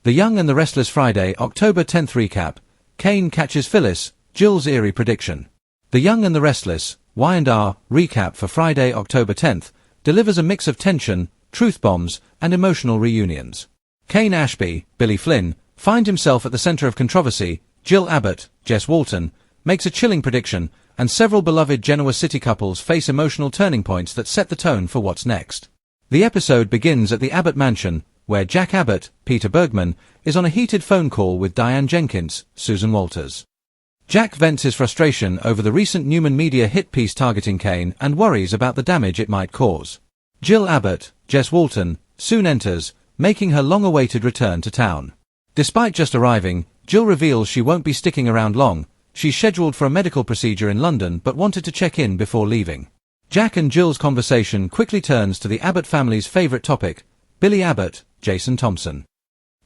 The Young and the Restless Friday, October 10th recap. Kane catches Phyllis, Jill's eerie prediction. The Young and the Restless, Y&R, recap for Friday, October 10th, delivers a mix of tension, truth bombs, and emotional reunions. Kane Ashby, Billy Flynn, find himself at the center of controversy. Jill Abbott, Jess Walton, makes a chilling prediction, and several beloved Genoa City couples face emotional turning points that set the tone for what's next. The episode begins at the Abbott mansion, where Jack Abbott, Peter Bergman, is on a heated phone call with Diane Jenkins, Susan Walters. Jack vents his frustration over the recent Newman Media hit piece targeting Kane and worries about the damage it might cause. Jill Abbott, Jess Walton, soon enters, making her long-awaited return to town. Despite just arriving, Jill reveals she won't be sticking around long. She's scheduled for a medical procedure in London but wanted to check in before leaving. Jack and Jill's conversation quickly turns to the Abbott family's favorite topic, Billy Abbott, Jason Thompson.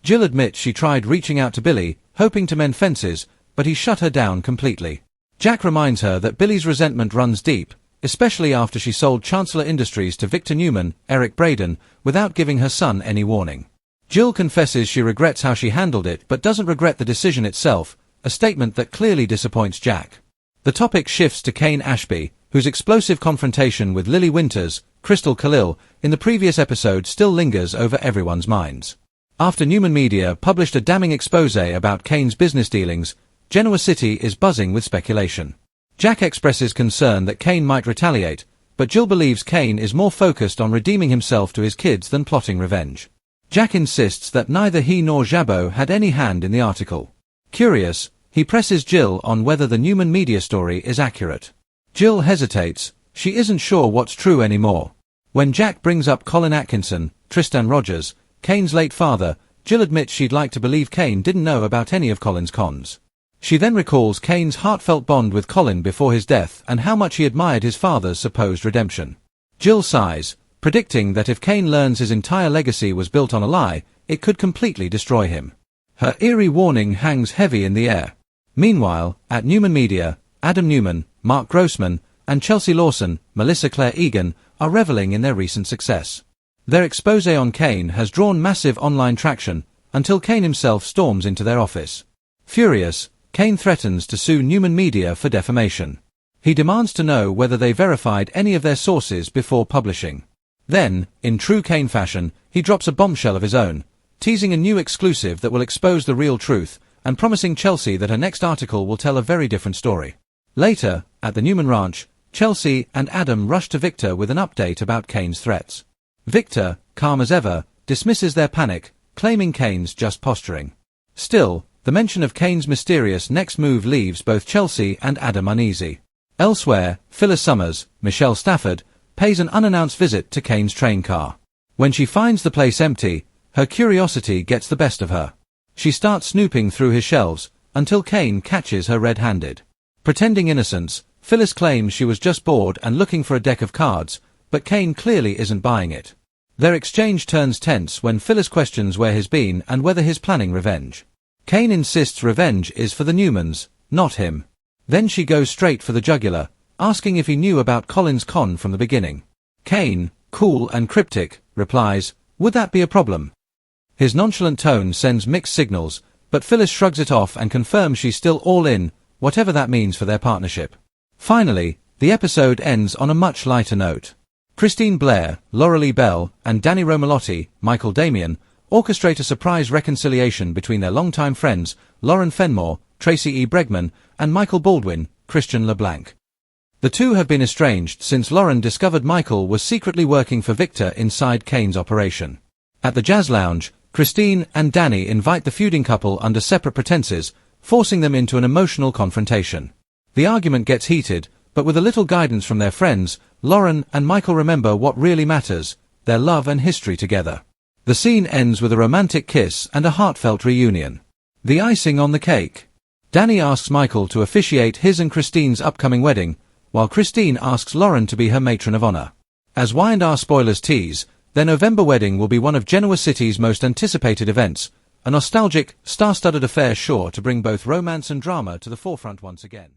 Jill admits she tried reaching out to Billy, hoping to mend fences, but he shut her down completely. Jack reminds her that Billy's resentment runs deep, especially after she sold Chancellor Industries to Victor Newman, Eric Braeden, without giving her son any warning. Jill confesses she regrets how she handled it but doesn't regret the decision itself, a statement that clearly disappoints Jack. The topic shifts to Kane Ashby, whose explosive confrontation with Lily Winters, Crystal Khalil, in the previous episode still lingers over everyone's minds. After Newman Media published a damning exposé about Kane's business dealings, Genoa City is buzzing with speculation. Jack expresses concern that Kane might retaliate, but Jill believes Kane is more focused on redeeming himself to his kids than plotting revenge. Jack insists that neither he nor Jabot had any hand in the article. Curious, he presses Jill on whether the Newman Media story is accurate. Jill hesitates. She isn't sure what's true anymore. When Jack brings up Colin Atkinson, Tristan Rogers, Kane's late father, Jill admits she'd like to believe Kane didn't know about any of Colin's cons. She then recalls Kane's heartfelt bond with Colin before his death and how much he admired his father's supposed redemption. Jill sighs, predicting that if Kane learns his entire legacy was built on a lie, it could completely destroy him. Her eerie warning hangs heavy in the air. Meanwhile, at Newman Media, Adam Newman, Mark Grossman, and Chelsea Lawson, Melissa Claire Egan, are reveling in their recent success. Their exposé on Kane has drawn massive online traction, until Kane himself storms into their office. Furious, Kane threatens to sue Newman Media for defamation. He demands to know whether they verified any of their sources before publishing. Then, in true Kane fashion, he drops a bombshell of his own, teasing a new exclusive that will expose the real truth, and promising Chelsea that her next article will tell a very different story. Later, at the Newman Ranch, Chelsea and Adam rush to Victor with an update about Kane's threats. Victor, calm as ever, dismisses their panic, claiming Kane's just posturing. Still, the mention of Kane's mysterious next move leaves both Chelsea and Adam uneasy. Elsewhere, Phyllis Summers, Michelle Stafford, pays an unannounced visit to Kane's train car. When she finds the place empty, her curiosity gets the best of her. She starts snooping through his shelves, until Kane catches her red-handed. Pretending innocence, Phyllis claims she was just bored and looking for a deck of cards, but Kane clearly isn't buying it. Their exchange turns tense when Phyllis questions where he's been and whether he's planning revenge. Kane insists revenge is for the Newmans, not him. Then she goes straight for the jugular, asking if he knew about Colin's con from the beginning. Kane, cool and cryptic, replies, "Would that be a problem?" His nonchalant tone sends mixed signals, but Phyllis shrugs it off and confirms she's still all in, whatever that means for their partnership. Finally, the episode ends on a much lighter note. Christine Blair, Laura Lee Bell, and Danny Romalotti, Michael Damian, orchestrate a surprise reconciliation between their longtime friends, Lauren Fenmore, Tracy E. Bregman, and Michael Baldwin, Christian LeBlanc. The two have been estranged since Lauren discovered Michael was secretly working for Victor inside Kane's operation. At the Jazz Lounge, Christine and Danny invite the feuding couple under separate pretenses, forcing them into an emotional confrontation. The argument gets heated, but with a little guidance from their friends, Lauren and Michael remember what really matters, their love and history together. The scene ends with a romantic kiss and a heartfelt reunion. The icing on the cake. Danny asks Michael to officiate his and Christine's upcoming wedding, while Christine asks Lauren to be her matron of honor. As Y&R spoilers tease, their November wedding will be one of Genoa City's most anticipated events, a nostalgic, star-studded affair sure to bring both romance and drama to the forefront once again.